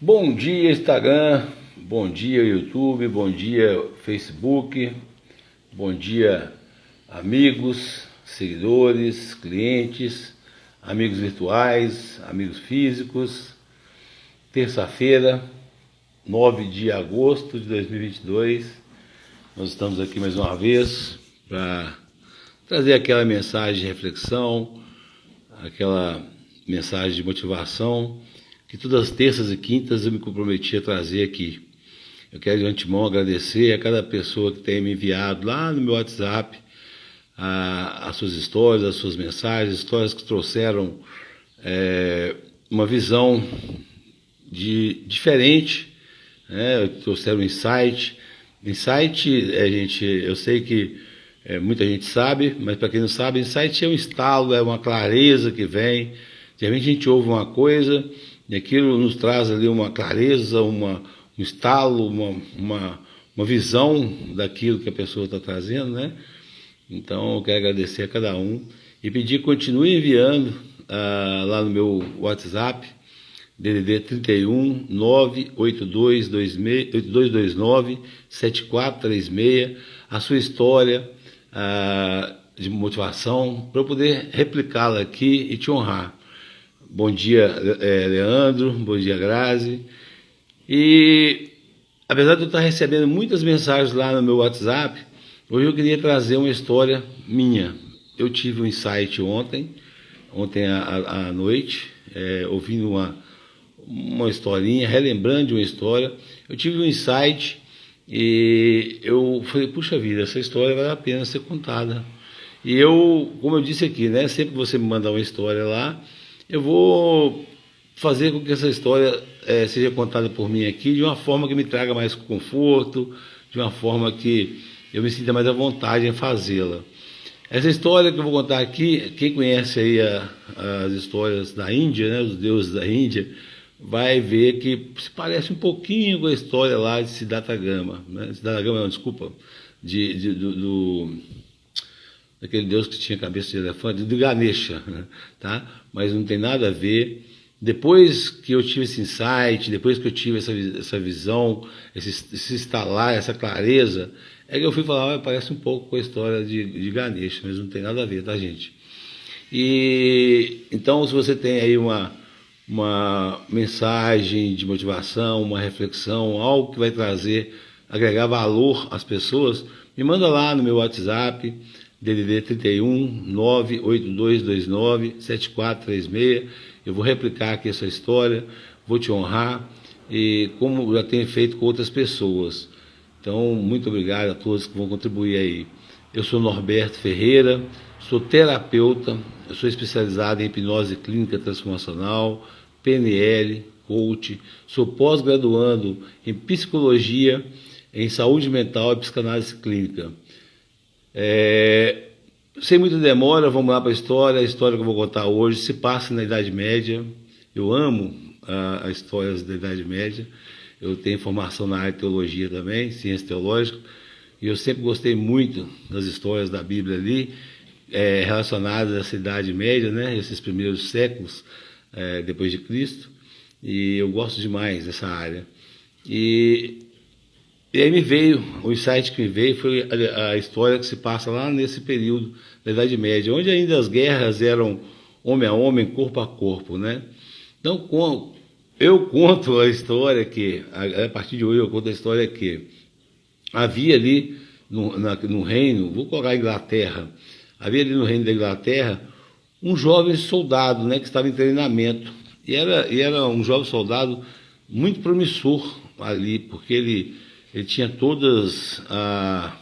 Bom dia, Instagram, bom dia, YouTube, bom dia, Facebook, bom dia, amigos, seguidores, clientes, amigos virtuais, amigos físicos. Terça-feira, 9 de agosto de 2022, nós estamos aqui mais uma vez para trazer aquela mensagem de reflexão, aquela mensagem de motivação que todas as terças e quintas eu me comprometi a trazer aqui. Eu quero de antemão agradecer a cada pessoa que tem me enviado lá no meu WhatsApp as suas histórias, as suas mensagens, histórias que trouxeram uma visão diferente, né? Trouxeram insight. Insight, gente, eu sei que muita gente sabe, mas para quem não sabe, insight é um estalo, é uma clareza que vem. De repente a gente ouve uma coisa e aquilo nos traz ali uma clareza, um estalo, uma visão daquilo que a pessoa está trazendo, né? Então eu quero agradecer a cada um e pedir que continue enviando lá no meu WhatsApp, DDD 31 98229 7436, a sua história de motivação, para eu poder replicá-la aqui e te honrar. Bom dia, Leandro, bom dia, Grazi. E apesar de eu estar recebendo muitas mensagens lá no meu WhatsApp, hoje eu queria trazer uma história minha. Eu tive um insight ontem à noite, ouvindo uma historinha, relembrando de uma história. Eu tive um insight e eu falei, puxa vida, essa história vale a pena ser contada. E eu, como eu disse aqui, né, sempre que você me mandar uma história lá, eu vou fazer com que essa história seja contada por mim aqui de uma forma que me traga mais conforto, de uma forma que eu me sinta mais à vontade em fazê-la. Essa história que eu vou contar aqui, quem conhece aí as histórias da Índia, né, os deuses da Índia, vai ver que se parece um pouquinho com a história lá de Siddhartha Gautama, né? Siddhartha Gautama, não, desculpa, daquele deus que tinha cabeça de elefante, do Ganesha, né? Tá? Mas não tem nada a ver. Depois que eu tive esse insight, depois que eu tive essa visão, esse estalar, essa clareza, é que eu fui falar, parece um pouco com a história de Ganesha, mas não tem nada a ver, tá, gente? E então, se você tem aí uma mensagem de motivação, uma reflexão, algo que vai agregar valor às pessoas, me manda lá no meu WhatsApp, DDD 31 98229 7436. Eu vou replicar aqui essa história, vou te honrar, e como já tenho feito com outras pessoas. Então, muito obrigado a todos que vão contribuir aí. Eu sou Norberto Ferreira, sou terapeuta, eu sou especializado em hipnose clínica transformacional, PNL, coach, sou pós-graduando em psicologia, em saúde mental e psicanálise clínica. Sem muita demora, vamos lá para a história. A história que eu vou contar hoje se passa na Idade Média. Eu amo as histórias da Idade Média. Eu tenho formação na área de teologia também, ciência teológica, e eu sempre gostei muito das histórias da Bíblia ali, relacionadas a essa Idade Média, né, esses primeiros séculos depois de Cristo, e eu gosto demais dessa área. E aí o insight que me veio foi a história que se passa lá nesse período da Idade Média, onde ainda as guerras eram homem a homem, corpo a corpo, né? Então, eu conto a história que, a partir de hoje eu conto a história que havia ali no reino, vou colocar a Inglaterra, havia ali no reino da Inglaterra um jovem soldado, né, que estava em treinamento, e era um jovem soldado muito promissor ali, porque ele tinha toda a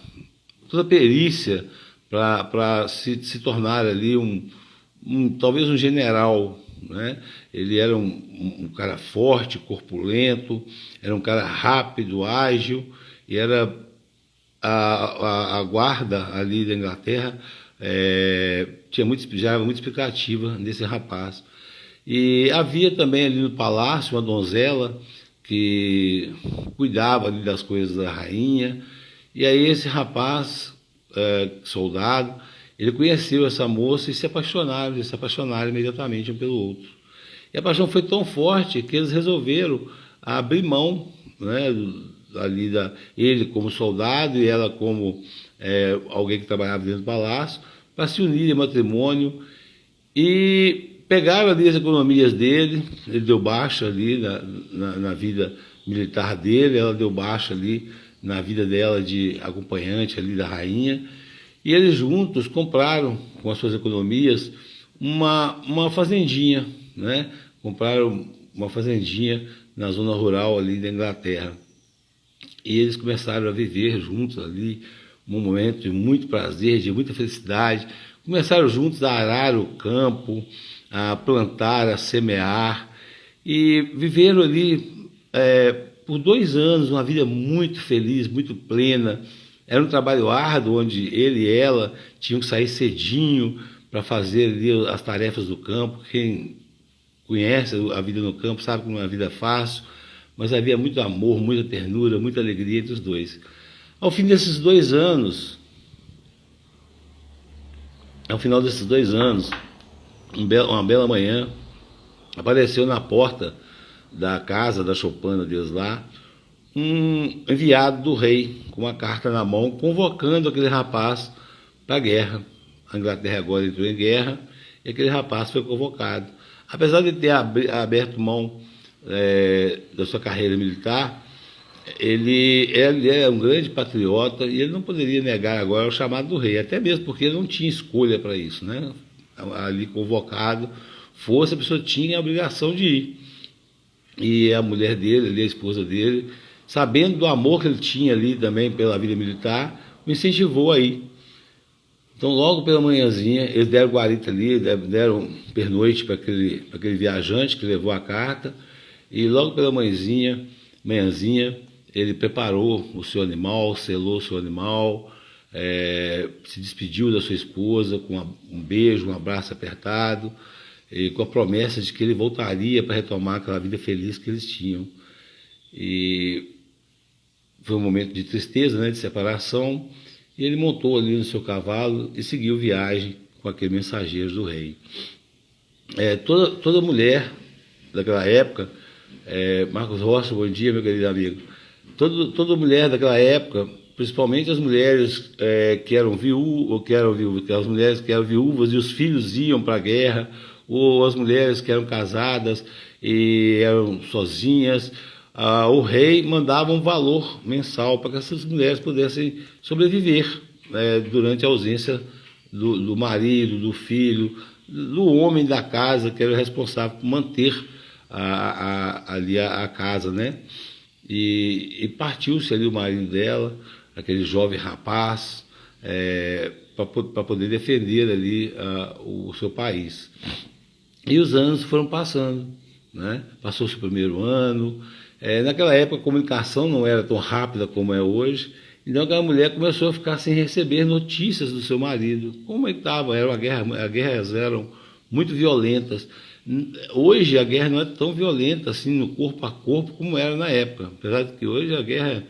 perícia para se tornar ali talvez um general, né? Ele era um cara forte, corpulento, era um cara rápido, ágil, e era a guarda ali da Inglaterra já era muito explicativa desse rapaz. E havia também ali no palácio uma donzela que cuidava ali das coisas da rainha, e aí esse rapaz, soldado, ele conheceu essa moça e se apaixonaram imediatamente um pelo outro. E a paixão foi tão forte que eles resolveram a abrir mão, né, ali ele como soldado e ela como alguém que trabalhava dentro do palácio, para se unir em matrimônio. E pegaram ali as economias dele, ele deu baixa ali na vida militar dele, ela deu baixa ali na vida dela de acompanhante ali da rainha, e eles juntos compraram, com as suas economias, uma fazendinha, né? Compraram uma fazendinha na zona rural ali da Inglaterra. E eles começaram a viver juntos ali, um momento de muito prazer, de muita felicidade. Começaram juntos a arar o campo, a plantar, a semear, e viveram ali por 2 anos uma vida muito feliz, muito plena. Era um trabalho árduo, onde ele e ela tinham que sair cedinho para fazer ali as tarefas do campo. Quem conhece a vida no campo sabe que não é uma vida fácil, mas havia muito amor, muita ternura, muita alegria entre os dois. Ao fim desses 2 anos, ao final desses 2 anos, uma bela manhã, apareceu na porta da casa da choupana deles lá, um enviado do rei, com uma carta na mão, convocando aquele rapaz para a guerra. A Inglaterra agora entrou em guerra, e aquele rapaz foi convocado. Apesar de ter aberto mão da sua carreira militar, ele é um grande patriota e ele não poderia negar agora o chamado do rei, até mesmo porque ele não tinha escolha para isso, né? Ali convocado, fosse, a pessoa tinha a obrigação de ir. E a mulher dele, ali, a esposa dele, sabendo do amor que ele tinha ali também pela vida militar, o incentivou a ir. Então, logo pela manhãzinha, eles deram guarita ali, deram pernoite para aquele viajante que levou a carta, e logo pela manhãzinha, ele preparou o seu animal, selou o seu animal, se despediu da sua esposa com um beijo, um abraço apertado, e com a promessa de que ele voltaria para retomar aquela vida feliz que eles tinham. E foi um momento de tristeza, né, de separação, e ele montou ali no seu cavalo e seguiu viagem com aquele mensageiro do rei. Toda mulher daquela época, Marcos Rossi, bom dia, meu querido amigo. Toda mulher daquela época, principalmente as mulheres que eram viúvas, as mulheres que eram viúvas e os filhos iam para a guerra, ou as mulheres que eram casadas e eram sozinhas, o rei mandava um valor mensal para que essas mulheres pudessem sobreviver durante a ausência do marido, do filho, do homem da casa, que era o responsável por manter ali a casa, né? E partiu-se ali o marido dela, aquele jovem rapaz, para poder defender ali o seu país. E os anos foram passando, né? Passou-se o primeiro ano. Naquela época a comunicação não era tão rápida como é hoje, então aquela mulher começou a ficar sem receber notícias do seu marido. Como é que estava? Era uma guerra, as guerras eram muito violentas. Hoje a guerra não é tão violenta assim no corpo a corpo como era na época, apesar de que hoje a guerra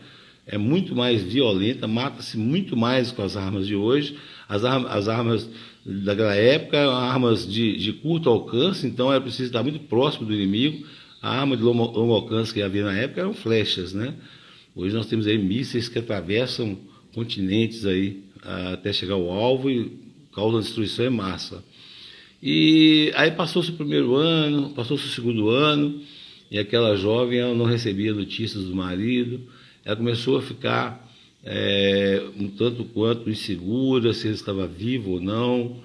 é muito mais violenta, mata-se muito mais com as armas de hoje. As armas daquela época eram armas de curto alcance, então era preciso estar muito próximo do inimigo. A arma de longo alcance que havia na época eram flechas, né? Hoje nós temos aí mísseis que atravessam continentes aí até chegar ao alvo e causam destruição em massa. E aí passou-se o primeiro ano, passou-se o segundo ano, e aquela jovem ela não recebia notícias do marido. Ela começou a ficar um tanto quanto insegura se ele estava vivo ou não.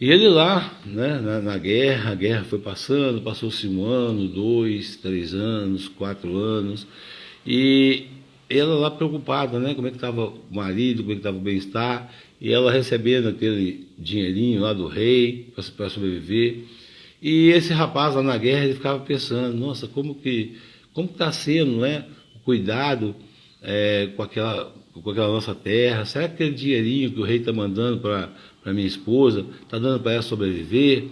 E ele lá, né, na guerra, a guerra foi passando, passou-se 1 ano, 2, 3 anos, 4 anos, e ela lá preocupada, né, como é que estava o marido, como é que estava o bem-estar, e ela recebendo aquele dinheirinho lá do rei para sobreviver. E esse rapaz lá na guerra, ele ficava pensando, nossa, como está sendo, né, o cuidado com aquela nossa terra? Será que aquele dinheirinho que o rei está mandando para minha esposa está dando para ela sobreviver?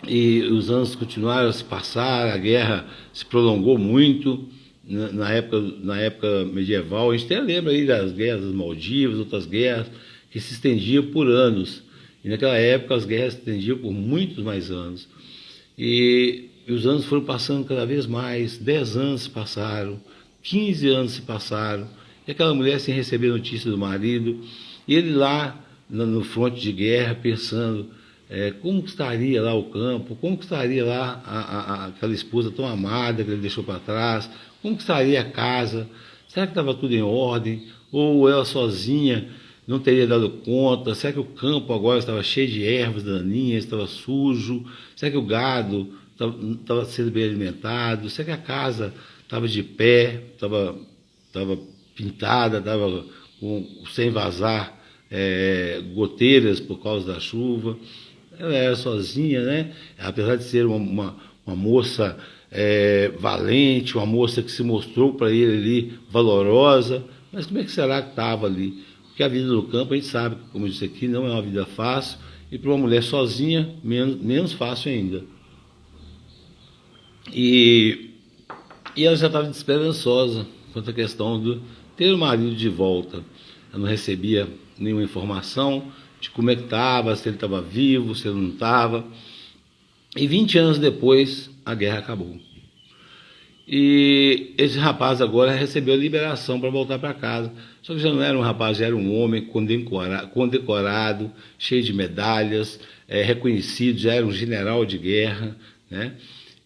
E os anos continuaram a se passar, a guerra se prolongou muito na época medieval. A gente até lembra aí das guerras das Maldivas, outras guerras que se estendiam por anos. E naquela época as guerras se estendiam por muitos mais anos. E E os anos foram passando cada vez mais, 10 anos se passaram, 15 anos se passaram, e aquela mulher sem receber notícia do marido, e ele lá no fronte de guerra pensando como que estaria lá o campo, como que estaria lá aquela esposa tão amada que ele deixou para trás, como que estaria a casa, será que estava tudo em ordem, ou ela sozinha não teria dado conta, será que o campo agora estava cheio de ervas daninhas, estava sujo, será que o gado estava sendo bem alimentado, será que a casa estava de pé, estava pintada, estava sem vazar goteiras por causa da chuva. Ela era sozinha, né? Apesar de ser uma moça valente, uma moça que se mostrou para ele ali valorosa, mas como é que será que estava ali? Porque a vida do campo, a gente sabe, como eu disse aqui, não é uma vida fácil, e para uma mulher sozinha, menos fácil ainda. E ela já estava desesperançosa quanto à questão de ter o marido de volta. Ela não recebia nenhuma informação de como é que estava, se ele estava vivo, se ele não estava. E 20 anos depois, a guerra acabou. E esse rapaz agora recebeu a liberação para voltar para casa. Só que já não era um rapaz, já era um homem condecorado, cheio de medalhas, reconhecido, já era um general de guerra, né?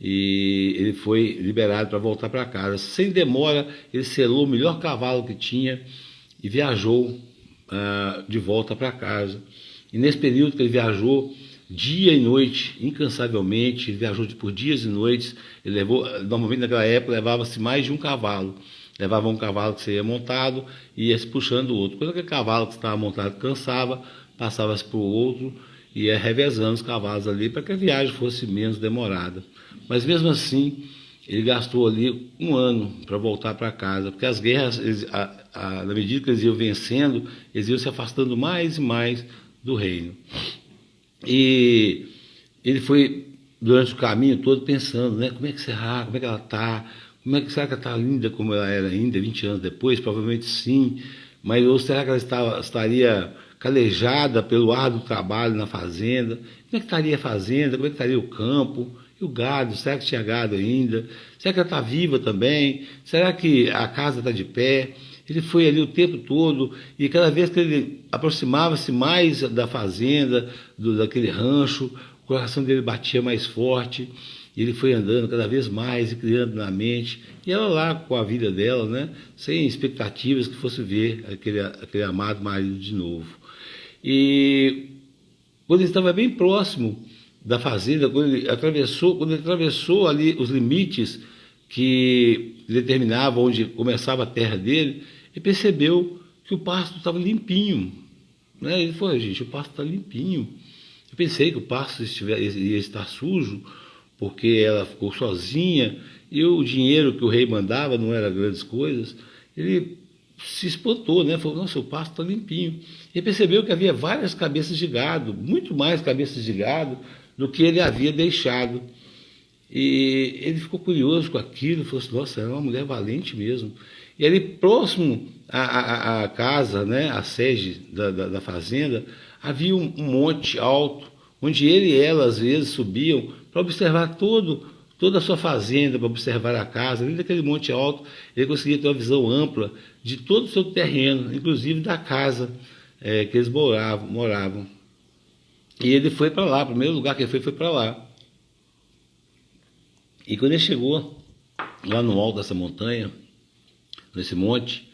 E ele foi liberado para voltar para casa. Sem demora, ele selou o melhor cavalo que tinha e viajou de volta para casa. E nesse período que ele viajou, dia e noite, incansavelmente, ele viajou por dias e noites. Ele levou, normalmente naquela época levava-se mais de um cavalo. Levava um cavalo que seria montado e ia se puxando o outro. Quando aquele cavalo que estava montado cansava, passava-se para o outro e ia revezando os cavalos ali para que a viagem fosse menos demorada. Mas mesmo assim, ele gastou ali um ano para voltar para casa, porque as guerras, na medida que eles iam vencendo, eles iam se afastando mais e mais do reino. E ele foi, durante o caminho todo, pensando, né, como é que será, como é que ela está, será que ela está linda como ela era ainda, 20 anos depois? Provavelmente sim, mas ou será que ela estaria calejada pelo árduo trabalho na fazenda? Como é que estaria a fazenda, como é que estaria o campo? E o gado, será que tinha gado ainda? Será que ela está viva também? Será que a casa está de pé? Ele foi ali o tempo todo e cada vez que ele aproximava-se mais da fazenda, daquele rancho, o coração dele batia mais forte. E ele foi andando cada vez mais e criando na mente. E ela lá com a vida dela, né, sem expectativas que fosse ver aquele amado marido de novo. E quando ele estava bem próximo da fazenda, quando ele atravessou ali os limites que determinavam onde começava a terra dele, ele percebeu que o pasto estava limpinho, né? Ele falou, gente, o pasto está limpinho. Eu pensei que o pasto ia estar sujo, porque ela ficou sozinha, e o dinheiro que o rei mandava não era grandes coisas. Ele se espantou, né? Falou, nossa, o pasto está limpinho. E percebeu que havia várias cabeças de gado, muito mais cabeças de gado do que ele havia deixado. E ele ficou curioso com aquilo, falou assim, nossa, ela é uma mulher valente mesmo. E ali próximo à casa, né, à sede da fazenda, havia um monte alto, onde ele e ela às vezes subiam para observar toda a sua fazenda, para observar a casa. Ali daquele monte alto, ele conseguia ter uma visão ampla de todo o seu terreno, inclusive da casa que eles moravam. E ele foi para lá, o primeiro lugar que ele foi para lá. E quando ele chegou lá no alto dessa montanha, nesse monte,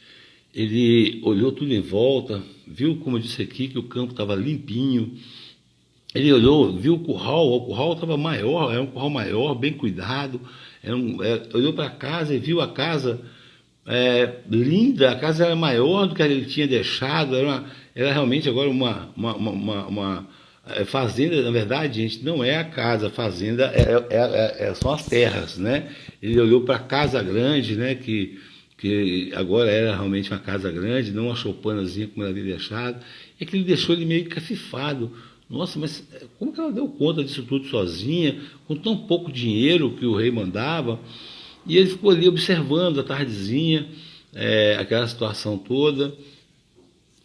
ele olhou tudo em volta, viu, como eu disse aqui, que o campo estava limpinho. Ele olhou, viu o curral estava maior, era um curral maior, bem cuidado. Olhou para a casa e viu a casa linda, a casa era maior do que ele tinha deixado, era realmente agora uma fazenda. Na verdade, gente, não é a casa, a fazenda são as terras, né? Ele olhou para a casa grande, né, que agora era realmente uma casa grande, não uma choupanazinha como ela havia deixado, e que ele deixou ele meio cafifado. Nossa, mas como que ela deu conta disso tudo sozinha, com tão pouco dinheiro que o rei mandava? E ele ficou ali observando a tardezinha, aquela situação toda,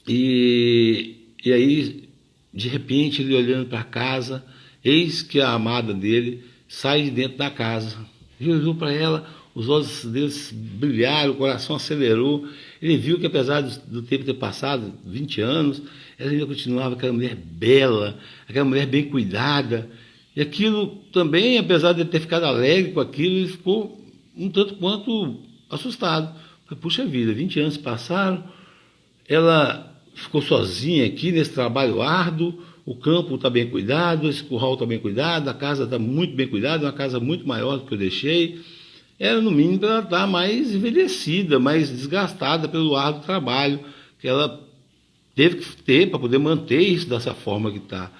e aí, de repente, ele olhando para casa, eis que a amada dele sai de dentro da casa. Ele olhou para ela, os olhos deles brilharam, o coração acelerou. Ele viu que, apesar do tempo ter passado, 20 anos, ela ainda continuava aquela mulher bela, aquela mulher bem cuidada. E aquilo também, apesar de ele ter ficado alegre com aquilo, ele ficou um tanto quanto assustado. Falei, puxa vida, 20 anos passaram, ela ficou sozinha aqui nesse trabalho árduo, o campo está bem cuidado, esse curral está bem cuidado, a casa está muito bem cuidada, uma casa muito maior do que eu deixei. Era, no mínimo, para ela estar mais envelhecida, mais desgastada pelo árduo trabalho que ela teve que ter para poder manter isso dessa forma que está.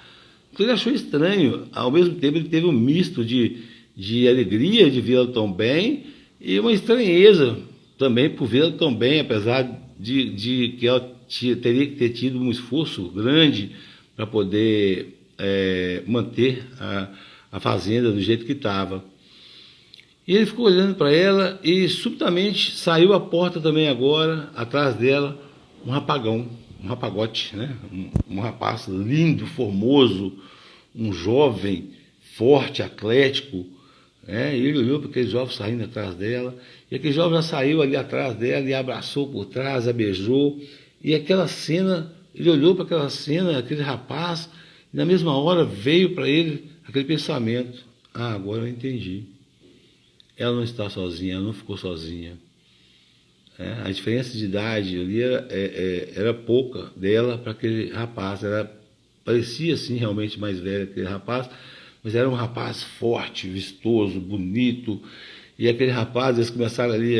Então ele achou estranho. Ao mesmo tempo ele teve um misto de alegria de vê-la tão bem e uma estranheza também por vê-la tão bem, apesar de que ela teria que ter tido um esforço grande para poder manter a fazenda do jeito que estava. E ele ficou olhando para ela e subitamente saiu a porta também agora, atrás dela, um rapagão, um rapagote, né? Um rapaz lindo, formoso, um jovem, forte, atlético, né? E ele olhou para aquele jovem saindo atrás dela, e aquele jovem já saiu ali atrás dela e abraçou por trás, a beijou, e aquela cena, ele olhou para aquela cena, aquele rapaz, e na mesma hora veio para ele aquele pensamento, agora eu entendi. Ela não está sozinha, ela não ficou sozinha. A diferença de idade ali era pouca dela para aquele rapaz. Ela parecia, sim, realmente mais velha que aquele rapaz, mas era um rapaz forte, vistoso, bonito. E aquele rapaz, eles começaram ali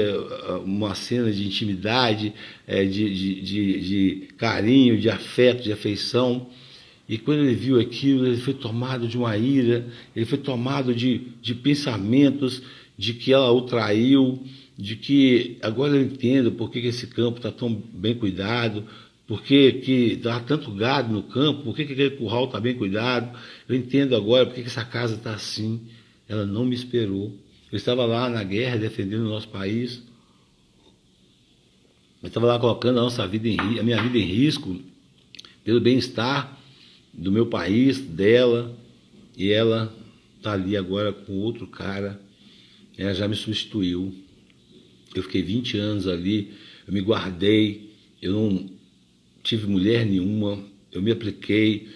uma cena de intimidade, de carinho, de afeto, de afeição. E quando ele viu aquilo, ele foi tomado de uma ira, ele foi tomado de pensamentos de que ela o traiu, de que agora eu entendo por que esse campo está tão bem cuidado, por que dá tanto gado no campo, por que aquele curral está bem cuidado, eu entendo agora por que essa casa está assim. Ela não me esperou. Eu estava lá na guerra defendendo o nosso país, eu estava lá colocando a minha vida em risco pelo bem-estar do meu país, dela, e ela está ali agora com outro cara. Ela já me substituiu. Eu fiquei 20 anos ali, eu me guardei, eu não tive mulher nenhuma, eu me apliquei,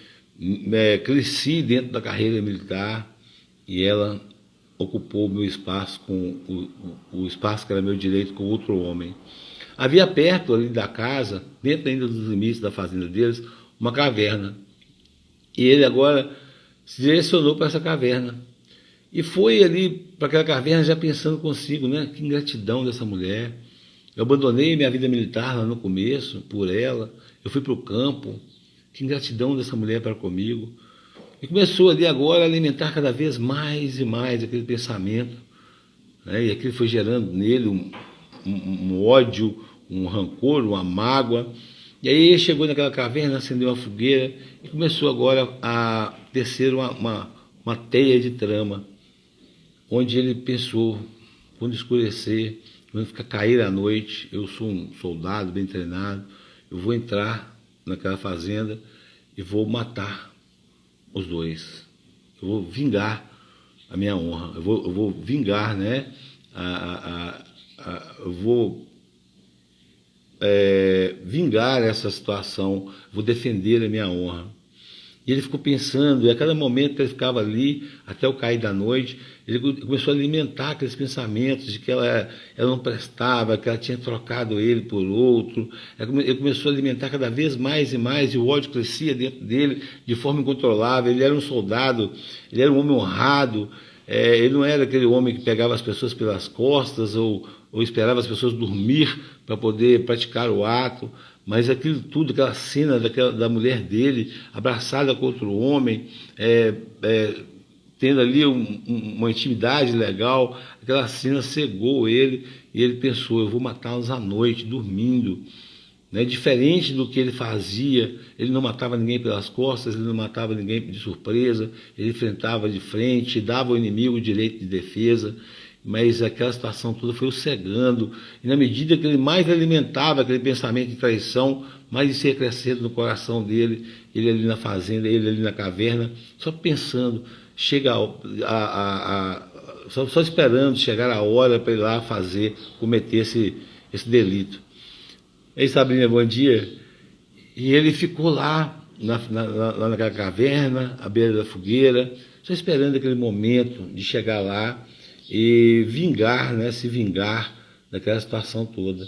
cresci dentro da carreira militar e ela ocupou o meu espaço, com o espaço que era meu direito, com outro homem. Havia perto ali da casa, dentro ainda dos limites da fazenda deles, uma caverna. E ele agora se direcionou para essa caverna. E foi ali para aquela caverna já pensando consigo, né? Que ingratidão dessa mulher. Eu abandonei minha vida militar lá no começo, por ela. Eu fui para o campo. Que ingratidão dessa mulher para comigo. E começou ali agora a alimentar cada vez mais e mais aquele pensamento, né? E aquilo foi gerando nele um ódio, um rancor, uma mágoa. E aí ele chegou naquela caverna, acendeu uma fogueira e começou agora a tecer uma teia de trama, onde ele pensou, quando escurecer, quando ficar cair a noite, eu sou um soldado bem treinado, eu vou entrar naquela fazenda e vou matar os dois. Eu vou vingar a minha honra, eu vou vingar, né? Eu vou vingar essa situação, vou defender a minha honra. E ele ficou pensando, e a cada momento que ele ficava ali, até o cair da noite, ele começou a alimentar aqueles pensamentos de que ela não prestava, que ela tinha trocado ele por outro. Ele começou a alimentar cada vez mais e mais, e o ódio crescia dentro dele de forma incontrolável. Ele era um soldado, ele era um homem honrado, ele não era aquele homem que pegava as pessoas pelas costas ou esperava as pessoas dormir para poder praticar o ato. Mas aquilo tudo, aquela cena da mulher dele, abraçada com outro homem, tendo ali uma intimidade legal, aquela cena cegou ele, e ele pensou, eu vou matá-los à noite, dormindo. Né? Diferente do que ele fazia, ele não matava ninguém pelas costas, ele não matava ninguém de surpresa, ele enfrentava de frente, dava ao inimigo o direito de defesa. Mas aquela situação toda foi o cegando, e na medida que ele mais alimentava aquele pensamento de traição, mais isso ia crescendo no coração dele, ele ali na fazenda, ele ali na caverna, só pensando, chega só esperando chegar a hora para ir lá cometer esse delito. Aí, Sabrina, bom dia. E ele ficou lá, lá naquela caverna, à beira da fogueira, só esperando aquele momento de chegar lá e vingar, né, se vingar daquela situação toda.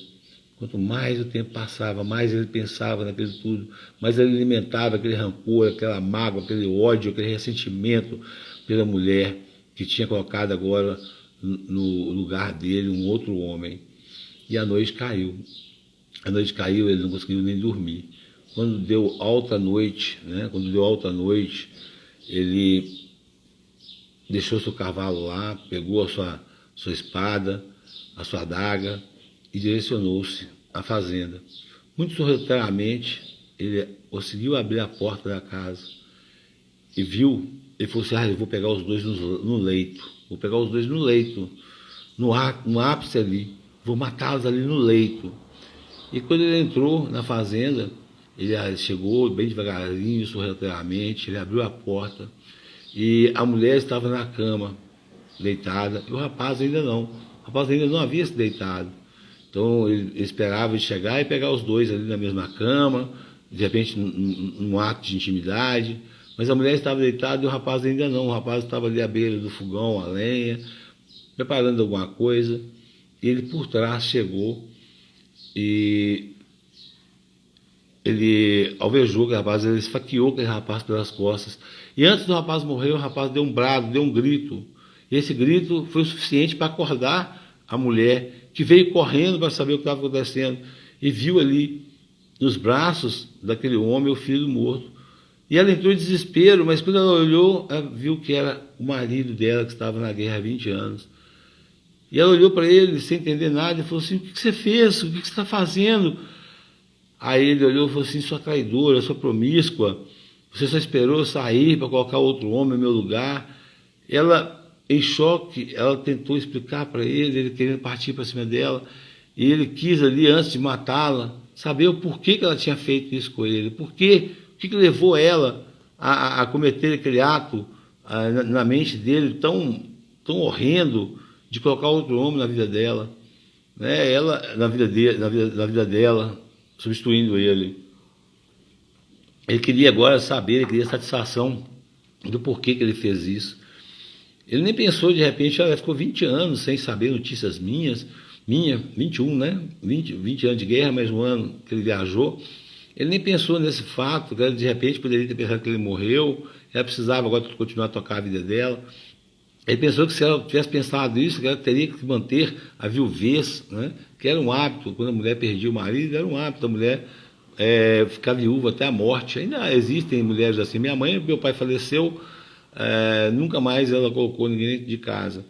Quanto mais o tempo passava, mais ele pensava naquilo tudo, mais ele alimentava aquele rancor, aquela mágoa, aquele ódio, aquele ressentimento pela mulher que tinha colocado agora no lugar dele um outro homem. E a noite caiu. A noite caiu, ele não conseguiu nem dormir. Quando deu alta noite, ele deixou seu cavalo lá, pegou a sua espada, a sua adaga e direcionou-se à fazenda. Muito sorrateiramente, ele conseguiu abrir a porta da casa e viu, ele falou assim, eu vou pegar os dois no leito, no ápice ali, vou matá-los ali no leito. E quando ele entrou na fazenda, ele chegou bem devagarinho, sorrateiramente, ele abriu a porta e a mulher estava na cama, deitada, e o rapaz ainda não. O rapaz ainda não havia se deitado. Então ele esperava de chegar e pegar os dois ali na mesma cama, de repente num ato de intimidade, mas a mulher estava deitada e o rapaz ainda não. O rapaz estava ali à beira do fogão, a lenha, preparando alguma coisa, e ele por trás chegou e ele alvejou aquele rapaz, ele esfaqueou aquele rapaz pelas costas. E antes do rapaz morrer, o rapaz deu um brado, deu um grito. E esse grito foi o suficiente para acordar a mulher, que veio correndo para saber o que estava acontecendo. E viu ali, nos braços daquele homem, o filho morto. E ela entrou em desespero, mas quando ela olhou, ela viu que era o marido dela, que estava na guerra há 20 anos. E ela olhou para ele, sem entender nada, e falou assim, o que você fez? O que você está fazendo? Aí ele olhou e falou assim, sua traidora, sua promíscua, você só esperou sair para colocar outro homem no meu lugar. Ela, em choque, ela tentou explicar para ele querendo partir para cima dela, e ele quis ali, antes de matá-la, saber o porquê que ela tinha feito isso com ele, o que levou ela a cometer aquele ato na mente dele tão horrendo de colocar outro homem na vida dela, né? Ela na vida dela, substituindo ele. Ele queria agora saber, ele queria satisfação do porquê que ele fez isso. Ele nem pensou, de repente, ela ficou 20 anos sem saber notícias minha, 21, né? 20 anos de guerra, mais um ano que ele viajou. Ele nem pensou nesse fato, que ela, de repente, poderia ter pensado que ele morreu, ela precisava agora continuar a tocar a vida dela. Ele pensou que se ela tivesse pensado isso, que ela teria que manter a viuvez, né? Que era um hábito, quando a mulher perdia o marido, era um hábito da mulher ficar viúva até a morte. Ainda existem mulheres assim. Minha mãe, meu pai faleceu, nunca mais ela colocou ninguém dentro de casa.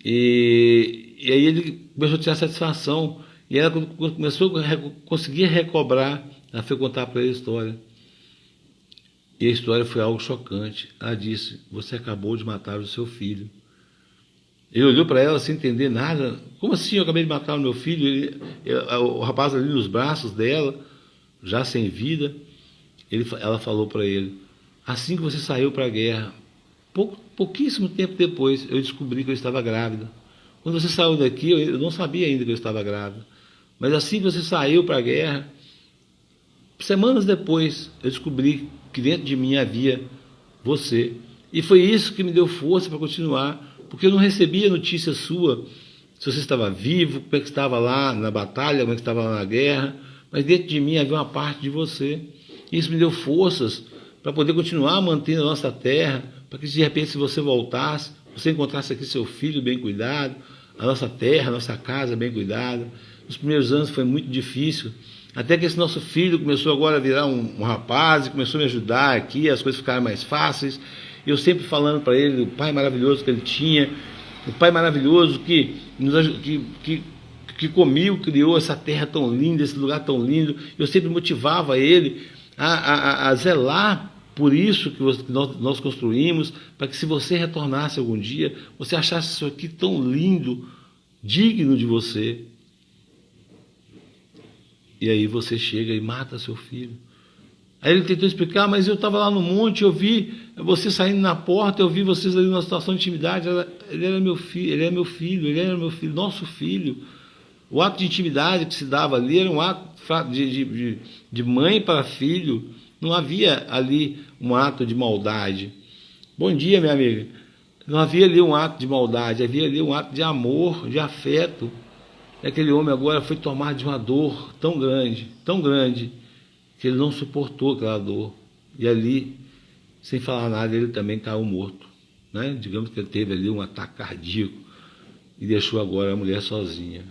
E aí ele começou a ter a satisfação, e ela começou a conseguir recobrar, ela foi contar para ele a história. E a história foi algo chocante. Ela disse, você acabou de matar o seu filho. Ele olhou para ela sem entender nada. Como assim eu acabei de matar o meu filho? O rapaz ali nos braços dela, já sem vida. Ela falou para ele, assim que você saiu para a guerra, pouquíssimo tempo depois, eu descobri que eu estava grávida. Quando você saiu daqui, eu não sabia ainda que eu estava grávida. Mas assim que você saiu para a guerra, semanas depois, eu descobri que dentro de mim havia você. E foi isso que me deu força para continuar, porque eu não recebia notícia sua, se você estava vivo, como é que estava lá na batalha, como é que estava lá na guerra, mas dentro de mim havia uma parte de você. Isso me deu forças para poder continuar mantendo a nossa terra, para que de repente, se você voltasse, você encontrasse aqui seu filho bem cuidado, a nossa terra, a nossa casa bem cuidada. Nos primeiros anos foi muito difícil, até que esse nosso filho começou agora a virar um rapaz e começou a me ajudar aqui, as coisas ficaram mais fáceis. Eu sempre falando para ele do pai maravilhoso que ele tinha, o pai maravilhoso que comigo criou essa terra tão linda, esse lugar tão lindo. Eu sempre motivava ele a zelar por isso que nós construímos, para que se você retornasse algum dia, você achasse isso aqui tão lindo, digno de você. E aí você chega e mata seu filho. Aí ele tentou explicar, mas eu estava lá no monte, eu vi você saindo na porta, eu vi vocês ali numa situação de intimidade, ele era meu filho, ele é meu filho, ele era meu filho, nosso filho. O ato de intimidade que se dava ali era um ato de mãe para filho, não havia ali um ato de maldade. Bom dia, minha amiga. Não havia ali um ato de maldade, havia ali um ato de amor, de afeto. E aquele homem agora foi tomado de uma dor tão grande, que ele não suportou aquela dor. E ali, sem falar nada, ele também caiu morto, né? Digamos que ele teve ali um ataque cardíaco e deixou agora a mulher sozinha.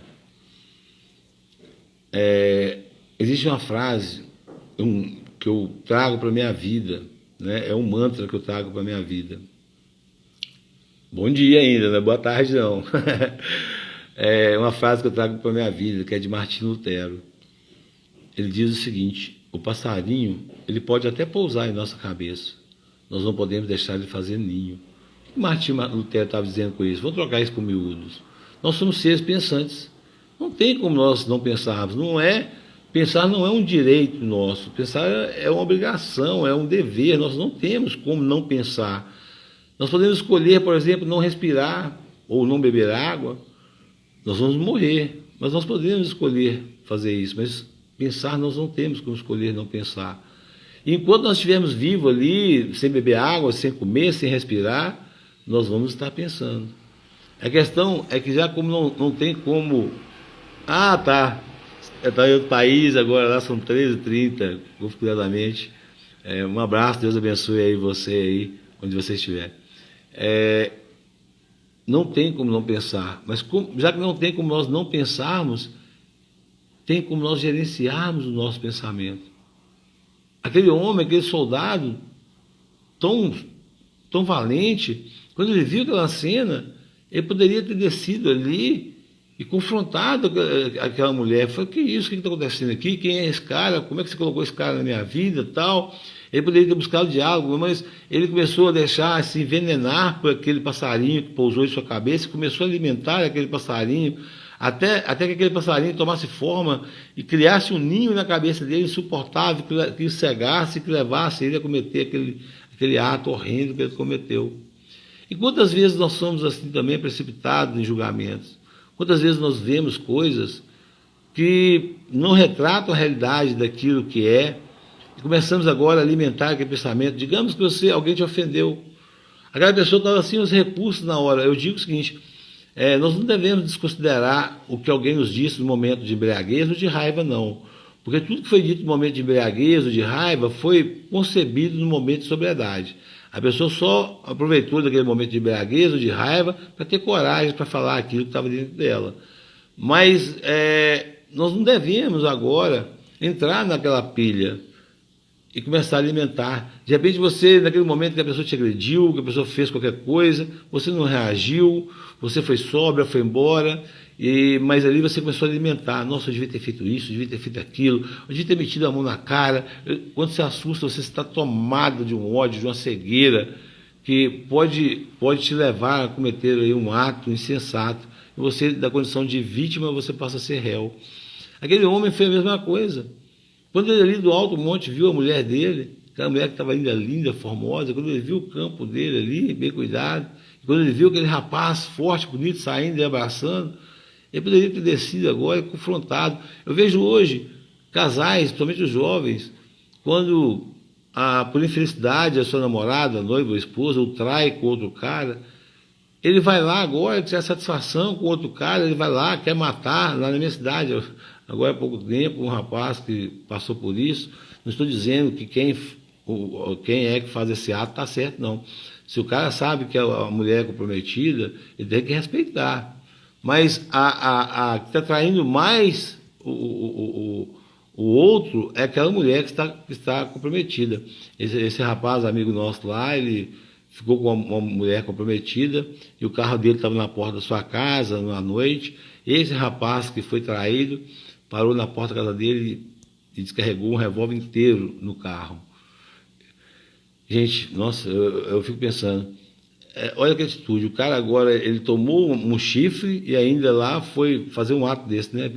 Existe uma frase que eu trago para a minha vida, né? É um mantra que eu trago para a minha vida. Bom dia ainda, não é boa tarde não. É uma frase que eu trago para a minha vida, que é de Martinho Lutero. Ele diz o seguinte: o passarinho, ele pode até pousar em nossa cabeça, nós não podemos deixar ele fazer ninho. O que Martinho Lutero estava dizendo com isso? Vou trocar isso por miúdos. Nós somos seres pensantes. Não tem como nós não pensarmos. Pensar não é um direito nosso. Pensar é uma obrigação, é um dever. Nós não temos como não pensar. Nós podemos escolher, por exemplo, não respirar ou não beber água. Nós vamos morrer, mas nós podemos escolher fazer isso. Mas pensar nós não temos como escolher não pensar. E enquanto nós estivermos vivos ali, sem beber água, sem comer, sem respirar, nós vamos estar pensando. A questão é que já como não tem como... tá em outro país, agora lá são 13h30, cuidadamente. Um abraço, Deus abençoe aí você aí, onde você estiver. Não tem como não pensar, mas já que não tem como nós não pensarmos, tem como nós gerenciarmos o nosso pensamento. Aquele homem, aquele soldado, tão valente, quando ele viu aquela cena, ele poderia ter descido ali e confrontado aquela mulher. Falou: que isso, o que está acontecendo aqui? Quem é esse cara? Como é que você colocou esse cara na minha vida? Tal. Ele poderia ter buscado diálogo, mas ele começou a deixar se envenenar por aquele passarinho que pousou em sua cabeça, e começou a alimentar aquele passarinho, até que aquele passarinho tomasse forma e criasse um ninho na cabeça dele insuportável, que o cegasse, que levasse ele a cometer aquele ato horrendo que ele cometeu. E quantas vezes nós somos assim também precipitados em julgamentos? Quantas vezes nós vemos coisas que não retratam a realidade daquilo que é, e começamos agora a alimentar aquele pensamento. Digamos que alguém te ofendeu. Aquela pessoa estava sem os recursos na hora. Eu digo o seguinte: nós não devemos desconsiderar o que alguém nos disse no momento de embriaguez ou de raiva, não. Porque tudo que foi dito no momento de embriaguez ou de raiva foi concebido no momento de sobriedade. A pessoa só aproveitou daquele momento de embriaguez ou de raiva para ter coragem para falar aquilo que estava dentro dela. Mas nós não devemos agora entrar naquela pilha e começar a alimentar. De repente você, naquele momento que a pessoa te agrediu, que a pessoa fez qualquer coisa, você não reagiu, você foi sóbria, foi embora, mas ali você começou a alimentar. Nossa, eu devia ter feito isso, eu devia ter feito aquilo, eu devia ter metido a mão na cara. Quando você assusta, você está tomado de um ódio, de uma cegueira, que pode te levar a cometer aí um ato insensato. E você, da condição de vítima, você passa a ser réu. Aquele homem fez a mesma coisa. Quando ele ali do alto monte viu a mulher dele, aquela mulher que estava linda, formosa, quando ele viu o campo dele ali, bem cuidado, quando ele viu aquele rapaz forte, bonito, saindo e abraçando, ele poderia ter descido agora e confrontado. Eu vejo hoje casais, principalmente os jovens, quando por infelicidade a sua namorada, a noiva, a esposa, o trai com outro cara, ele vai lá agora, tirar satisfação com outro cara, ele vai lá, quer matar, lá na minha cidade. Agora há pouco tempo, um rapaz que passou por isso, não estou dizendo que quem é que faz esse ato está certo, não. Se o cara sabe que a mulher é comprometida, ele tem que respeitar. Mas a que está traindo mais o outro é aquela mulher que está comprometida. Esse rapaz, amigo nosso lá, ele ficou com uma mulher comprometida e o carro dele estava na porta da sua casa, à noite. Esse rapaz que foi traído parou na porta da casa dele e descarregou um revólver inteiro no carro. Gente, nossa, eu fico pensando, olha que atitude, o cara agora, ele tomou um chifre e ainda lá foi fazer um ato desse, né?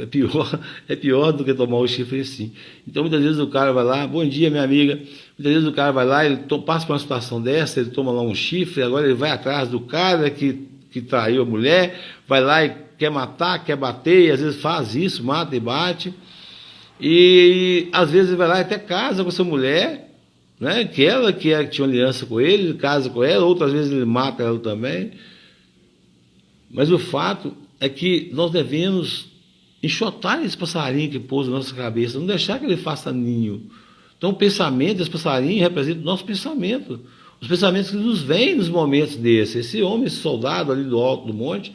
É pior do que tomar o chifre assim. Então, muitas vezes o cara vai lá, bom dia, minha amiga, muitas vezes o cara vai lá, ele passa por uma situação dessa, ele toma lá um chifre, agora ele vai atrás do cara que traiu a mulher, vai lá e quer matar, quer bater, e às vezes faz isso, mata e bate, e às vezes ele vai lá e até casa com essa mulher, né? Que ela que tinha uma aliança com ele casa com ela, outras vezes ele mata ela também. Mas o fato é que nós devemos enxotar esse passarinho que pousa na nossa cabeça, não deixar que ele faça ninho. Então o pensamento desse passarinho representa o nosso pensamento, os pensamentos que nos vêm nos momentos desses. Esse homem, esse soldado ali do alto do monte,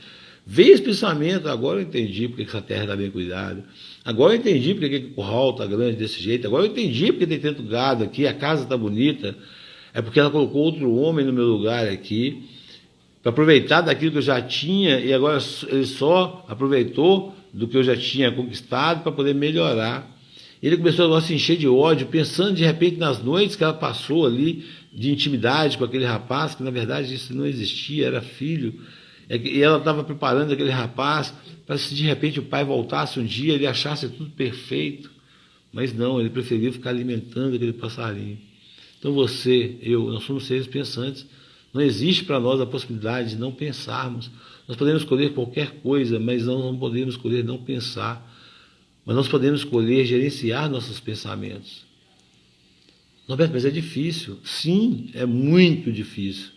veio esse pensamento: agora eu entendi porque essa terra está bem cuidada, agora eu entendi porque o curral está grande desse jeito, agora eu entendi porque tem tanto gado aqui, a casa está bonita, é porque ela colocou outro homem no meu lugar aqui, para aproveitar daquilo que eu já tinha, e agora ele só aproveitou do que eu já tinha conquistado para poder melhorar. Ele começou a se encher de ódio, pensando de repente nas noites que ela passou ali, de intimidade com aquele rapaz, que na verdade isso não existia, era filho. E ela estava preparando aquele rapaz para, se de repente o pai voltasse um dia, ele achasse tudo perfeito. Mas não, ele preferiu ficar alimentando aquele passarinho. Então você, eu, nós somos seres pensantes. Não existe para nós a possibilidade de não pensarmos. Nós podemos escolher qualquer coisa, mas não podemos escolher não pensar. Mas nós podemos escolher gerenciar nossos pensamentos. Norberto, mas é difícil. Sim, é muito difícil.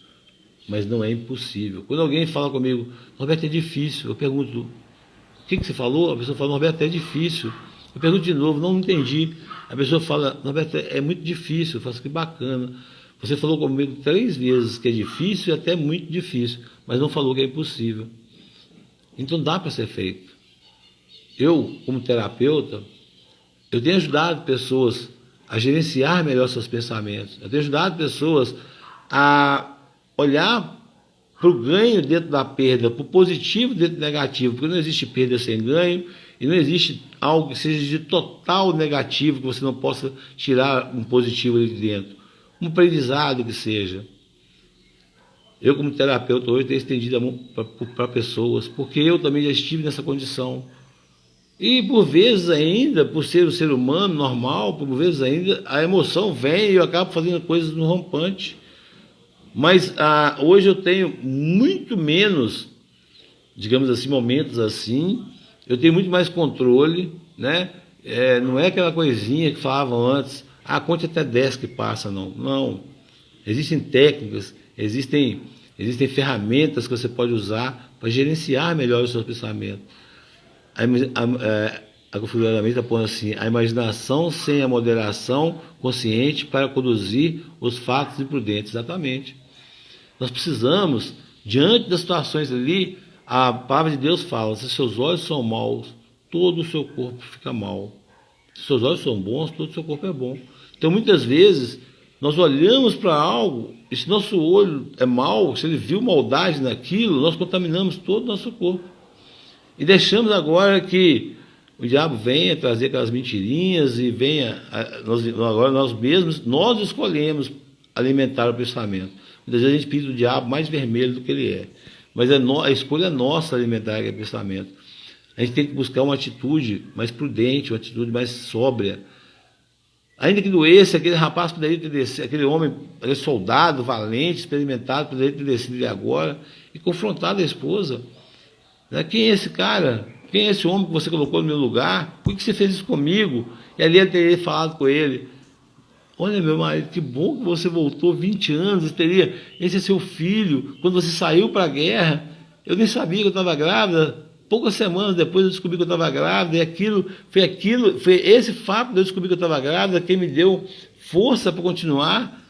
Mas não é impossível. Quando alguém fala comigo, Norberto, é difícil, eu pergunto, o que você falou? A pessoa fala, Norberto, é difícil. Eu pergunto de novo, não entendi. A pessoa fala, Norberto, é muito difícil. Eu faço, que bacana. Você falou comigo 3 vezes que é difícil e até muito difícil, mas não falou que é impossível. Então dá para ser feito. Eu, como terapeuta, eu tenho ajudado pessoas a gerenciar melhor seus pensamentos. Eu tenho ajudado pessoas a olhar para o ganho dentro da perda, para o positivo dentro do negativo, porque não existe perda sem ganho e não existe algo que seja de total negativo que você não possa tirar um positivo ali de dentro. Um aprendizado que seja. Eu, como terapeuta, hoje tenho estendido a mão para pessoas, porque eu também já estive nessa condição. E, por vezes ainda, por ser um ser humano normal, por vezes ainda, a emoção vem e eu acabo fazendo coisas no rompante. Mas hoje eu tenho muito menos, digamos assim, momentos assim, eu tenho muito mais controle, né? Não é aquela coisinha que falavam antes, conte até 10 que passa, não. Não. Existem técnicas, existem ferramentas que você pode usar para gerenciar melhor os seus pensamentos. A configuração está pondo assim: a imaginação sem a moderação consciente para conduzir os fatos imprudentes. Exatamente. Nós precisamos, diante das situações ali, a palavra de Deus fala: se seus olhos são maus, todo o seu corpo fica mal. Se seus olhos são bons, todo o seu corpo é bom. Então, muitas vezes, nós olhamos para algo, e se nosso olho é mau, se ele viu maldade naquilo, nós contaminamos todo o nosso corpo. E deixamos agora que o diabo venha trazer aquelas mentirinhas e venha, agora nós mesmos, nós escolhemos alimentar o pensamento. Muitas vezes a gente pinta o diabo mais vermelho do que ele é. Mas a escolha é nossa alimentar aquele pensamento. A gente tem que buscar uma atitude mais prudente, uma atitude mais sóbria. Ainda que doesse, aquele rapaz poderia ter descido, aquele homem, aquele soldado valente, experimentado, poderia ter descido ali agora e confrontado a esposa. Quem é esse cara? Quem é esse homem que você colocou no meu lugar? Por que você fez isso comigo? E ali ele teria falado com ele: olha, meu marido, que bom que você voltou 20 anos, esse é seu filho. Quando você saiu para a guerra, eu nem sabia que eu estava grávida. Poucas semanas depois eu descobri que eu estava grávida, e foi esse fato de eu descobrir que eu estava grávida que me deu força para continuar.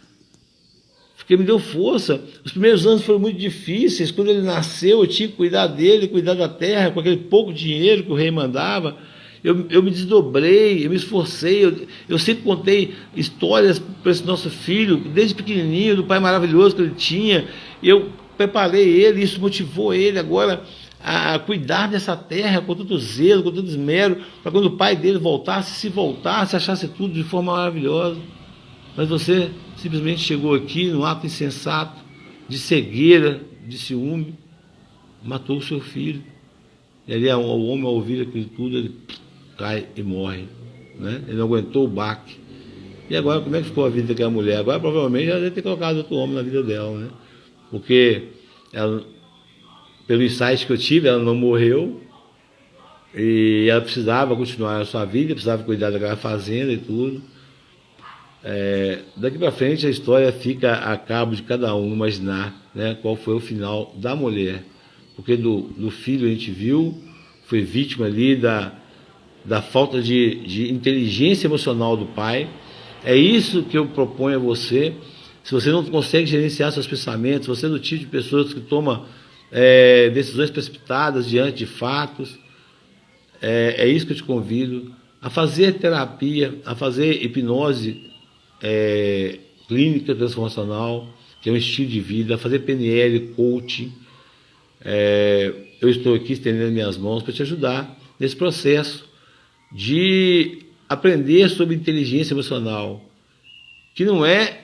Porque me deu força. Os primeiros anos foram muito difíceis. Quando ele nasceu, eu tinha que cuidar dele, cuidar da terra, com aquele pouco dinheiro que o rei mandava. Eu me desdobrei, eu me esforcei. Eu sempre contei histórias para esse nosso filho, desde pequenininho, do pai maravilhoso que ele tinha. Eu preparei ele, isso motivou ele agora a cuidar dessa terra com tanto zelo, com tanto esmero, para quando o pai dele voltasse, se voltasse, achasse tudo de forma maravilhosa. Mas você simplesmente chegou aqui num ato insensato de cegueira, de ciúme, matou o seu filho. E ali o homem, ao ouvir aquilo tudo, ele cai e morre, né? Ele não aguentou o baque. E agora, como é que ficou a vida daquela mulher? Agora, provavelmente, ela deve ter colocado outro homem na vida dela, né? Porque, ela, pelo insight que eu tive, ela não morreu e ela precisava continuar a sua vida, precisava cuidar daquela fazenda e tudo. Daqui para frente, a história fica a cabo de cada um imaginar, né, qual foi o final da mulher. Porque do filho a gente viu, foi vítima ali da falta de inteligência emocional do pai. É isso que eu proponho a você. Se você não consegue gerenciar seus pensamentos, você é do tipo de pessoas que toma decisões precipitadas diante de fatos, é isso que eu te convido a fazer terapia, a fazer hipnose clínica transformacional, que é um estilo de vida, a fazer PNL, coaching. Eu estou aqui estendendo minhas mãos para te ajudar nesse processo de aprender sobre inteligência emocional, que não é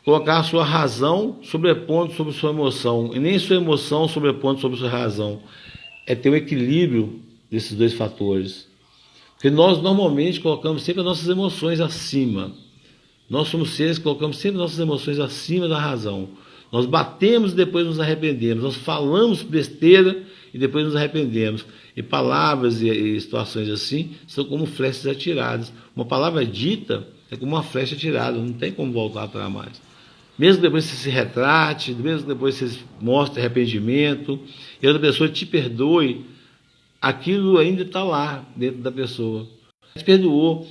colocar a sua razão sobrepondo sobre sua emoção, e nem sua emoção sobrepondo sobre sua razão. É ter um equilíbrio desses dois fatores. Porque nós normalmente colocamos sempre as nossas emoções acima. Nós somos seres que colocamos sempre nossas emoções acima da razão. Nós batemos e depois nos arrependemos. Nós falamos besteira e depois nos arrependemos. E palavras e situações assim são como flechas atiradas. Uma palavra dita é como uma flecha atirada, não tem como voltar atrás mais. Mesmo depois que você se retrate, mesmo depois que você mostre arrependimento, e a outra pessoa te perdoe, aquilo ainda está lá dentro da pessoa. Te perdoou.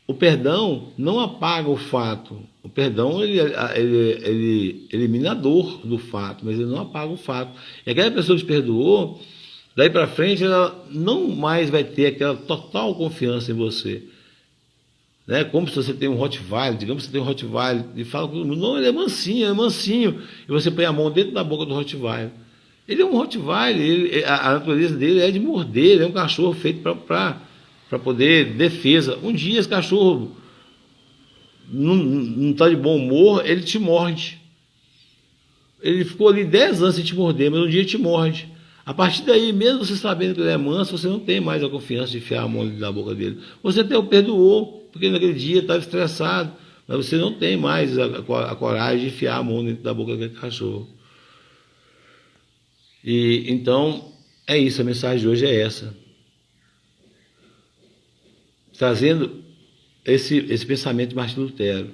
O perdão não apaga o fato. O perdão ele elimina a dor do fato, mas ele não apaga o fato. E aquela pessoa que te perdoou, daí para frente, ela não mais vai ter aquela total confiança em você. Né? Como se você tem um Rottweiler, digamos que você tem um Rottweiler, e fala com todo mundo, não, ele é mansinho, e você põe a mão dentro da boca do Rottweiler. Ele é um Rottweiler, a natureza dele é de morder, ele é um cachorro feito para poder defesa. Um dia esse cachorro não está de bom humor, ele te morde. Ele ficou ali 10 anos sem te morder, mas um dia ele te morde. A partir daí, mesmo você sabendo que ele é manso, você não tem mais a confiança de enfiar a mão na boca dele. Você até o perdoou, porque naquele dia estava estressado, mas você não tem mais a coragem de enfiar a mão dentro da boca daquele cachorro. E então, é isso, a mensagem de hoje é essa. Trazendo esse pensamento de Martinho Lutero.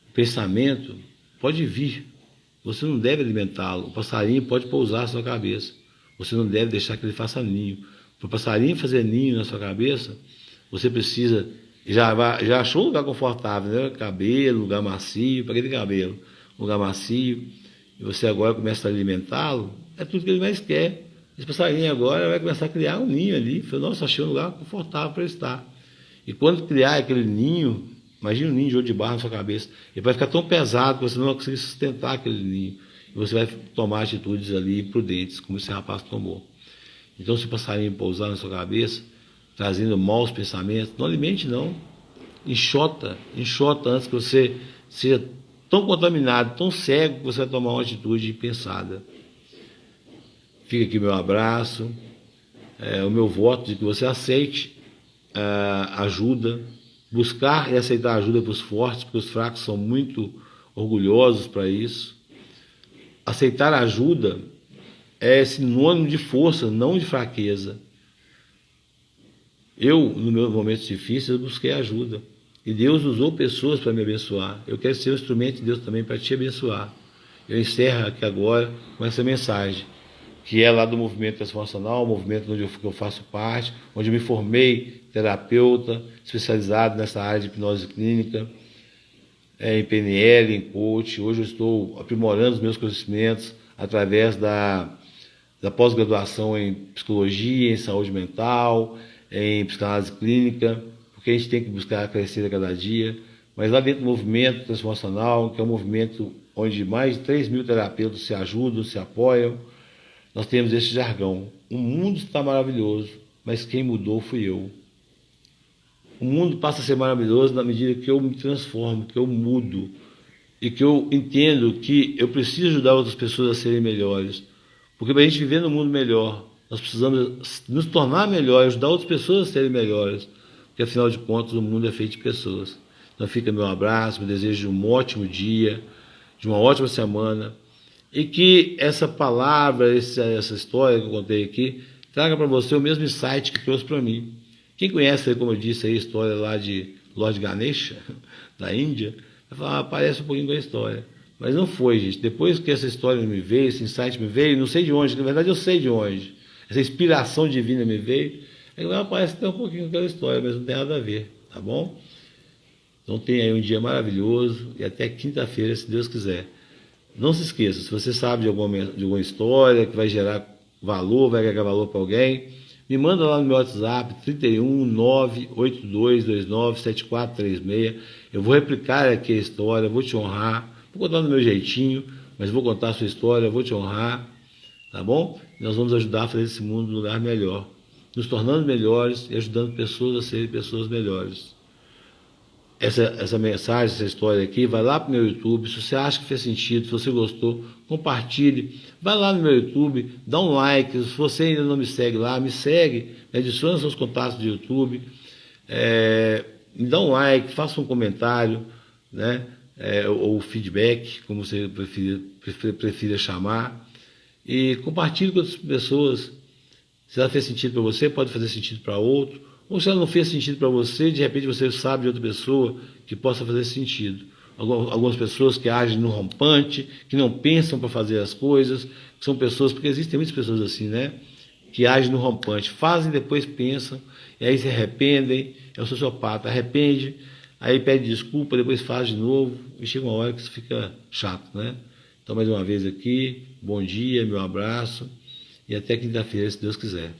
O pensamento pode vir, você não deve alimentá-lo. O passarinho pode pousar na sua cabeça, você não deve deixar que ele faça ninho. Para o passarinho fazer ninho na sua cabeça, você precisa, já achou um lugar confortável, né? Cabelo, lugar macio, para aquele cabelo, lugar macio, e você agora começa a alimentá-lo, é tudo que ele mais quer. Esse passarinho agora vai começar a criar um ninho ali. Falei, nossa, achei um lugar confortável para estar. E quando criar aquele ninho, imagina um ninho de ouro de barro na sua cabeça, ele vai ficar tão pesado que você não vai conseguir sustentar aquele ninho. E você vai tomar atitudes ali prudentes, como esse rapaz tomou. Então, se o passarinho pousar na sua cabeça, trazendo maus pensamentos, não alimente não. Enxota antes que você seja tão contaminado, tão cego, que você vai tomar uma atitude impensada. Fica aqui meu abraço, o meu voto de que você aceite ajuda, buscar e aceitar ajuda para os fortes, porque os fracos são muito orgulhosos para isso. Aceitar ajuda é sinônimo de força, não de fraqueza. Eu, nos meus momentos difíceis, busquei ajuda. E Deus usou pessoas para me abençoar. Eu quero ser um instrumento de Deus também para te abençoar. Eu encerro aqui agora com essa mensagem, que é lá do movimento transformacional, o movimento onde eu faço parte, onde eu me formei terapeuta, especializado nessa área de hipnose clínica, em PNL, em coach. Hoje eu estou aprimorando os meus conhecimentos através da pós-graduação em psicologia, em saúde mental, em psicanálise clínica, porque a gente tem que buscar crescer a cada dia. Mas lá dentro do movimento transformacional, que é um movimento onde mais de 3.000 terapeutas se ajudam, se apoiam, nós temos esse jargão: o mundo está maravilhoso, mas quem mudou fui eu. O mundo passa a ser maravilhoso na medida que eu me transformo, que eu mudo. e que eu entendo que eu preciso ajudar outras pessoas a serem melhores. Porque para a gente viver num mundo melhor, nós precisamos nos tornar melhores, ajudar outras pessoas a serem melhores. Porque afinal de contas o mundo é feito de pessoas. Então fica meu abraço, meu desejo de um ótimo dia, de uma ótima semana. E que essa palavra, essa história que eu contei aqui, traga para você o mesmo insight que trouxe para mim. Quem conhece, como eu disse, a história lá de Lord Ganesha, da Índia, vai falar, parece um pouquinho com a história. Mas não foi, gente. Depois que essa história me veio, esse insight me veio, não sei de onde, na verdade eu sei de onde, essa inspiração divina me veio, ela parece ter um pouquinho com aquela história, mas não tem nada a ver, tá bom? Então tenha aí um dia maravilhoso e até quinta-feira, se Deus quiser. Não se esqueça, se você sabe de alguma história que vai gerar valor, vai agregar valor para alguém, me manda lá no meu WhatsApp, 31 98229 7436. Eu vou replicar aqui a história, vou te honrar, vou contar do meu jeitinho, mas vou contar a sua história, vou te honrar, tá bom? Nós vamos ajudar a fazer esse mundo um lugar melhor, nos tornando melhores e ajudando pessoas a serem pessoas melhores. Essa mensagem, essa história aqui, vai lá para o meu YouTube. Se você acha que fez sentido, se você gostou, compartilhe. Vai lá no meu YouTube, dá um like. Se você ainda não me segue lá, me segue, adicione seus contatos do YouTube, me dá um like, faça um comentário, né? Ou feedback, como você prefira chamar, e compartilhe com outras pessoas. Se ela fez sentido para você, pode fazer sentido para outro. Ou se ela não fez sentido para você, de repente você sabe de outra pessoa que possa fazer sentido. Algumas pessoas que agem no rompante, que não pensam para fazer as coisas, que são pessoas, porque existem muitas pessoas assim, né? Que agem no rompante, fazem, depois pensam, e aí se arrependem, é o sociopata, arrepende, aí pede desculpa, depois faz de novo, e chega uma hora que isso fica chato, né? Então, mais uma vez aqui, bom dia, meu abraço, e até quinta-feira, se Deus quiser.